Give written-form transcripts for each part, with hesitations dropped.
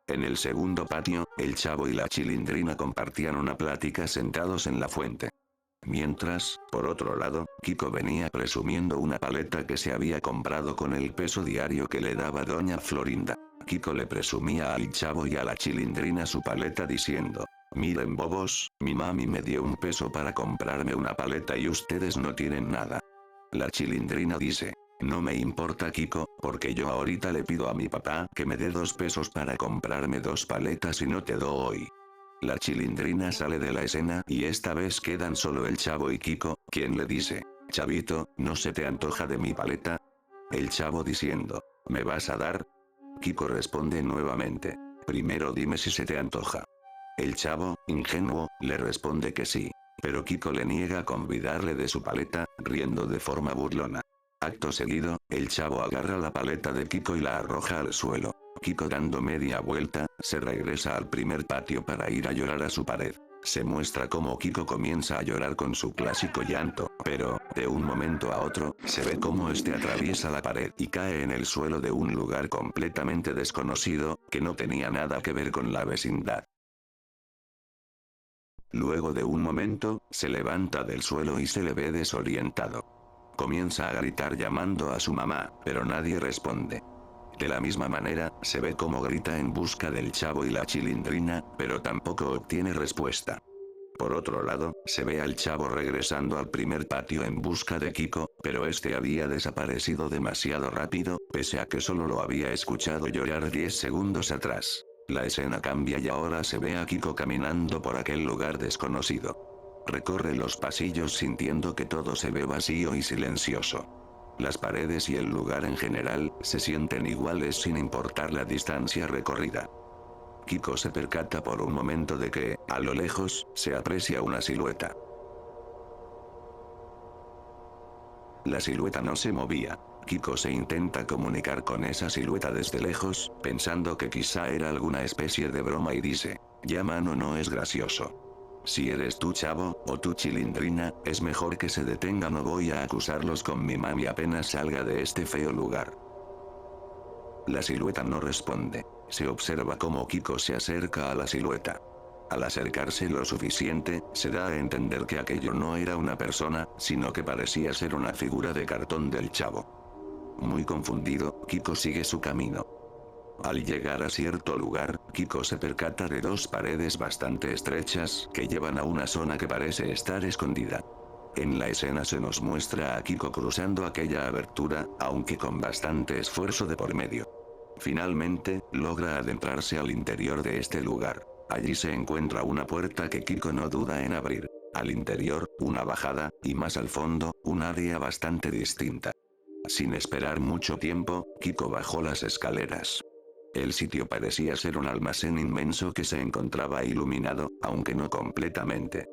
En el segundo patio, el Chavo y la Chilindrina compartían una plática sentados en la fuente. Mientras, por otro lado, Kiko venía presumiendo una paleta que se había comprado con el peso diario que le daba doña Florinda. Kiko le presumía al Chavo y a la Chilindrina su paleta diciendo: miren bobos, mi mami me dio un peso para comprarme una paleta y ustedes no tienen nada. La Chilindrina dice: no me importa Kiko, porque yo ahorita le pido a mi papá que me dé 2 pesos para comprarme 2 paletas y no te doy. La Chilindrina sale de la escena y esta vez quedan solo el Chavo y Kiko, quien le dice: Chavito, ¿no se te antoja de mi paleta? El Chavo diciendo: ¿me vas a dar? Kiko responde nuevamente: primero dime si se te antoja. El Chavo, ingenuo, le responde que sí. Pero Kiko le niega convidarle de su paleta, riendo de forma burlona. Acto seguido, el Chavo agarra la paleta de Kiko y la arroja al suelo. Kiko, dando media vuelta, se regresa al primer patio para ir a llorar a su pared. Se muestra cómo Kiko comienza a llorar con su clásico llanto, pero, de un momento a otro, se ve cómo este atraviesa la pared y cae en el suelo de un lugar completamente desconocido, que no tenía nada que ver con la vecindad. Luego de un momento, se levanta del suelo y se le ve desorientado. Comienza a gritar llamando a su mamá, pero nadie responde. De la misma manera, se ve cómo grita en busca del Chavo y la Chilindrina, pero tampoco obtiene respuesta. Por otro lado, se ve al Chavo regresando al primer patio en busca de Kiko, pero este había desaparecido demasiado rápido, pese a que solo lo había escuchado llorar 10 segundos atrás. La escena cambia y ahora se ve a Kiko caminando por aquel lugar desconocido. Recorre los pasillos sintiendo que todo se ve vacío y silencioso. Las paredes y el lugar en general se sienten iguales sin importar la distancia recorrida. Kiko se percata por un momento de que, a lo lejos, se aprecia una silueta. La silueta no se movía. Kiko se intenta comunicar con esa silueta desde lejos, pensando que quizá era alguna especie de broma y dice: ya mano, no es gracioso. Si eres tú Chavo, o tú Chilindrina, es mejor que se detengan o voy a acusarlos con mi mami apenas salga de este feo lugar. La silueta no responde. Se observa cómo Kiko se acerca a la silueta. Al acercarse lo suficiente, se da a entender que aquello no era una persona, sino que parecía ser una figura de cartón del Chavo. Muy confundido, Kiko sigue su camino. Al llegar a cierto lugar, Kiko se percata de 2 paredes bastante estrechas que llevan a una zona que parece estar escondida. En la escena se nos muestra a Kiko cruzando aquella abertura, aunque con bastante esfuerzo de por medio. Finalmente, logra adentrarse al interior de este lugar. Allí se encuentra una puerta que Kiko no duda en abrir. Al interior, una bajada, y más al fondo, un área bastante distinta. Sin esperar mucho tiempo, Kiko bajó las escaleras. El sitio parecía ser un almacén inmenso que se encontraba iluminado, aunque no completamente.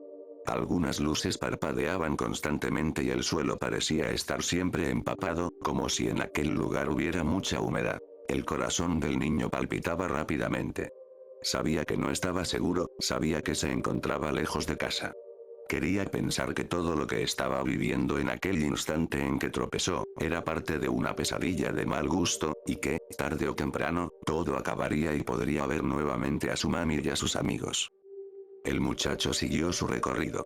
Algunas luces parpadeaban constantemente y el suelo parecía estar siempre empapado, como si en aquel lugar hubiera mucha humedad. El corazón del niño palpitaba rápidamente. Sabía que no estaba seguro, sabía que se encontraba lejos de casa. Quería pensar que todo lo que estaba viviendo en aquel instante en que tropezó, era parte de una pesadilla de mal gusto, y que, tarde o temprano, todo acabaría y podría ver nuevamente a su mami y a sus amigos. El muchacho siguió su recorrido.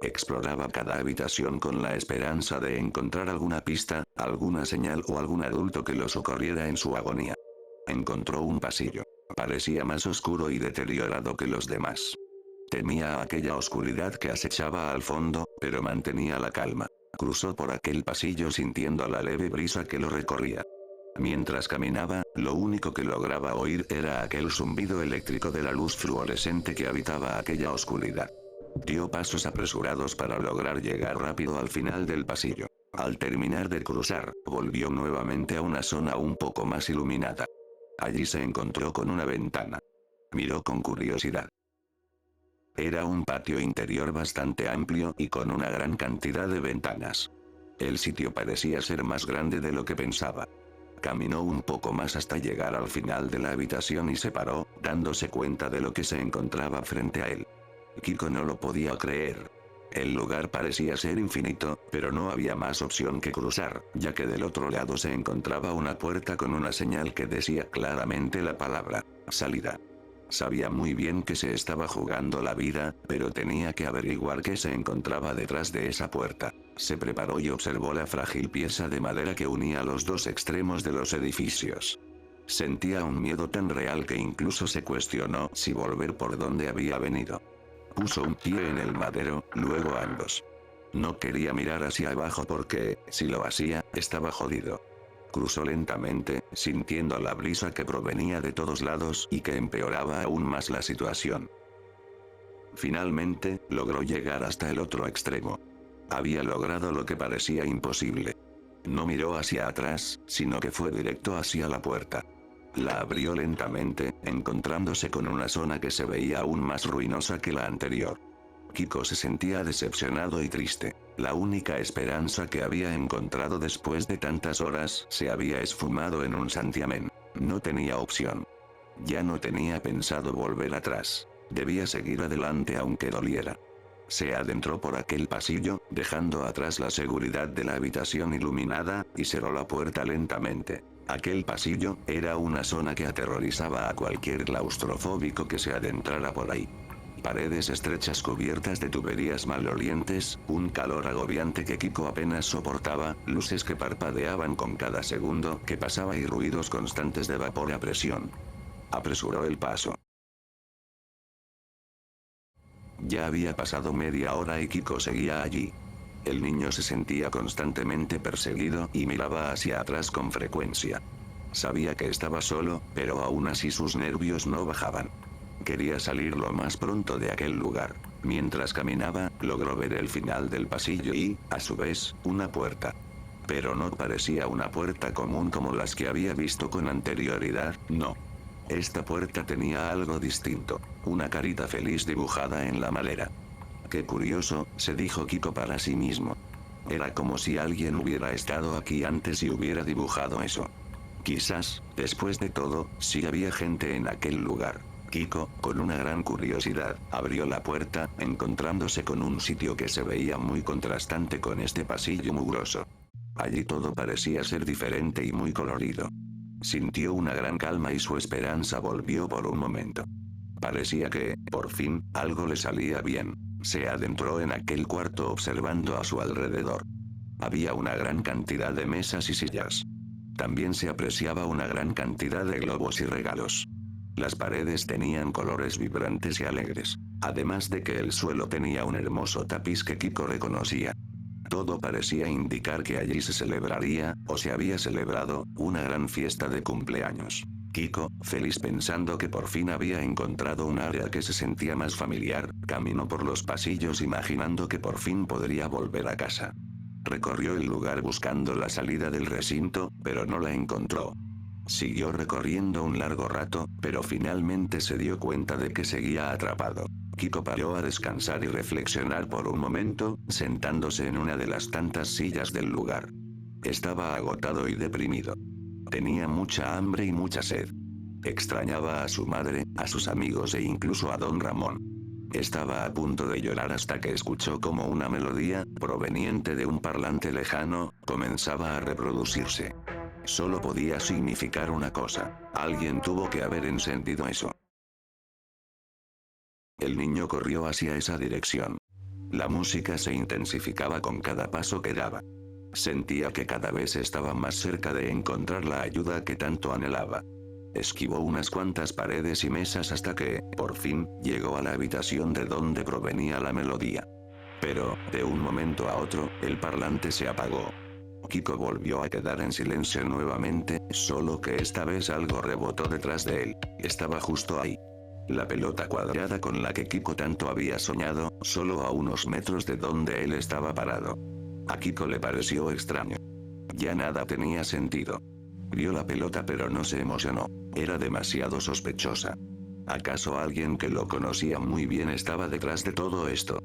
Exploraba cada habitación con la esperanza de encontrar alguna pista, alguna señal o algún adulto que lo socorriera en su agonía. Encontró un pasillo. Parecía más oscuro y deteriorado que los demás. Temía aquella oscuridad que acechaba al fondo, pero mantenía la calma. Cruzó por aquel pasillo sintiendo la leve brisa que lo recorría. Mientras caminaba, lo único que lograba oír era aquel zumbido eléctrico de la luz fluorescente que habitaba aquella oscuridad. Dio pasos apresurados para lograr llegar rápido al final del pasillo. Al terminar de cruzar, volvió nuevamente a una zona un poco más iluminada. Allí se encontró con una ventana. Miró con curiosidad. Era un patio interior bastante amplio y con una gran cantidad de ventanas. El sitio parecía ser más grande de lo que pensaba. Caminó un poco más hasta llegar al final de la habitación y se paró, dándose cuenta de lo que se encontraba frente a él. Kiko no lo podía creer. El lugar parecía ser infinito, pero no había más opción que cruzar, ya que del otro lado se encontraba una puerta con una señal que decía claramente la palabra salida. Sabía muy bien que se estaba jugando la vida, pero tenía que averiguar qué se encontraba detrás de esa puerta. Se preparó y observó la frágil pieza de madera que unía los dos extremos de los edificios. Sentía un miedo tan real que incluso se cuestionó si volver por donde había venido. Puso un pie en el madero, luego ambos. No quería mirar hacia abajo porque, si lo hacía, estaba jodido. Cruzó lentamente, sintiendo la brisa que provenía de todos lados y que empeoraba aún más la situación. Finalmente, logró llegar hasta el otro extremo. Había logrado lo que parecía imposible. No miró hacia atrás, sino que fue directo hacia la puerta. La abrió lentamente, encontrándose con una zona que se veía aún más ruinosa que la anterior. Kiko se sentía decepcionado y triste. La única esperanza que había encontrado después de tantas horas se había esfumado en un santiamén. No tenía opción. Ya no tenía pensado volver atrás. Debía seguir adelante aunque doliera. Se adentró por aquel pasillo, dejando atrás la seguridad de la habitación iluminada, y cerró la puerta lentamente. Aquel pasillo era una zona que aterrorizaba a cualquier claustrofóbico que se adentrara por ahí. Paredes estrechas cubiertas de tuberías malolientes, un calor agobiante que Kiko apenas soportaba, luces que parpadeaban con cada segundo que pasaba y ruidos constantes de vapor a presión. Apresuró el paso. Ya había pasado media hora y Kiko seguía allí. El niño se sentía constantemente perseguido y miraba hacia atrás con frecuencia. Sabía que estaba solo, pero aún así sus nervios no bajaban. Quería salir lo más pronto de aquel lugar. Mientras caminaba, logró ver el final del pasillo y, a su vez, una puerta. Pero no parecía una puerta común como las que había visto con anterioridad, no. Esta puerta tenía algo distinto, una carita feliz dibujada en la madera. Qué curioso, se dijo Kiko para sí mismo. Era como si alguien hubiera estado aquí antes y hubiera dibujado eso. Quizás, después de todo, sí había gente en aquel lugar. Kiko, con una gran curiosidad, abrió la puerta, encontrándose con un sitio que se veía muy contrastante con este pasillo mugroso. Allí todo parecía ser diferente y muy colorido. Sintió una gran calma y su esperanza volvió por un momento. Parecía que, por fin, algo le salía bien. Se adentró en aquel cuarto observando a su alrededor. Había una gran cantidad de mesas y sillas. También se apreciaba una gran cantidad de globos y regalos. Las paredes tenían colores vibrantes y alegres, además de que el suelo tenía un hermoso tapiz que Kiko reconocía. Todo parecía indicar que allí se celebraría, o se había celebrado, una gran fiesta de cumpleaños. Kiko, feliz pensando que por fin había encontrado un área que se sentía más familiar, caminó por los pasillos imaginando que por fin podría volver a casa. Recorrió el lugar buscando la salida del recinto, pero no la encontró. Siguió recorriendo un largo rato, pero finalmente se dio cuenta de que seguía atrapado. Kiko paró a descansar y reflexionar por un momento, sentándose en una de las tantas sillas del lugar. Estaba agotado y deprimido. Tenía mucha hambre y mucha sed. Extrañaba a su madre, a sus amigos e incluso a don Ramón. Estaba a punto de llorar hasta que escuchó como una melodía, proveniente de un parlante lejano, comenzaba a reproducirse. Solo podía significar una cosa: alguien tuvo que haber encendido eso. El niño corrió hacia esa dirección. La música se intensificaba con cada paso que daba. Sentía que cada vez estaba más cerca de encontrar la ayuda que tanto anhelaba. Esquivó unas cuantas paredes y mesas hasta que, por fin, llegó a la habitación de donde provenía la melodía. Pero, de un momento a otro, el parlante se apagó. Kiko volvió a quedar en silencio nuevamente, solo que esta vez algo rebotó detrás de él. Estaba justo ahí. La pelota cuadrada con la que Kiko tanto había soñado, solo a unos metros de donde él estaba parado. A Kiko le pareció extraño. Ya nada tenía sentido. Vio la pelota pero no se emocionó. Era demasiado sospechosa. ¿Acaso alguien que lo conocía muy bien estaba detrás de todo esto?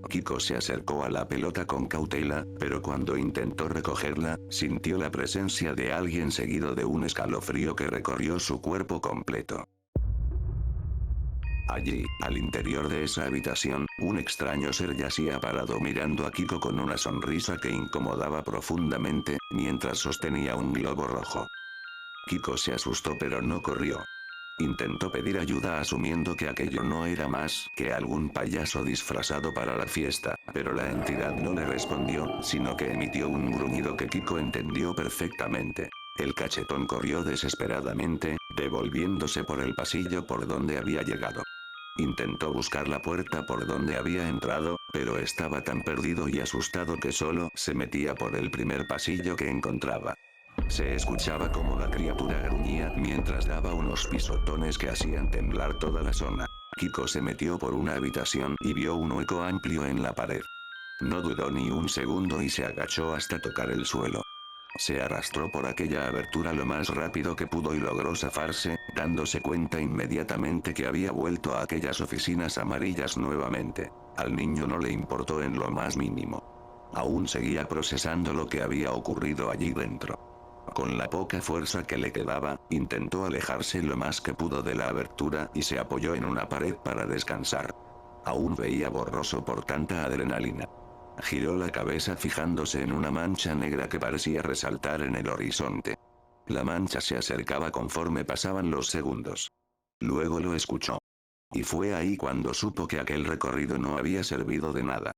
Kiko se acercó a la pelota con cautela, pero cuando intentó recogerla, sintió la presencia de alguien seguido de un escalofrío que recorrió su cuerpo completo. Allí, al interior de esa habitación, un extraño ser yacía parado mirando a Kiko con una sonrisa que incomodaba profundamente, mientras sostenía un globo rojo. Kiko se asustó pero no corrió. Intentó pedir ayuda asumiendo que aquello no era más que algún payaso disfrazado para la fiesta, pero la entidad no le respondió, sino que emitió un gruñido que Kiko entendió perfectamente. El cachetón corrió desesperadamente, devolviéndose por el pasillo por donde había llegado. Intentó buscar la puerta por donde había entrado, pero estaba tan perdido y asustado que solo se metía por el primer pasillo que encontraba. Se escuchaba como la criatura gruñía mientras daba unos pisotones que hacían temblar toda la zona. Kiko se metió por una habitación y vio un hueco amplio en la pared. No dudó ni un segundo y se agachó hasta tocar el suelo. Se arrastró por aquella abertura lo más rápido que pudo y logró zafarse, dándose cuenta inmediatamente que había vuelto a aquellas oficinas amarillas nuevamente. Al niño no le importó en lo más mínimo. Aún seguía procesando lo que había ocurrido allí dentro. Con la poca fuerza que le quedaba, intentó alejarse lo más que pudo de la abertura y se apoyó en una pared para descansar. Aún veía borroso por tanta adrenalina. Giró la cabeza fijándose en una mancha negra que parecía resaltar en el horizonte. La mancha se acercaba conforme pasaban los segundos. Luego lo escuchó. Y fue ahí cuando supo que aquel recorrido no había servido de nada.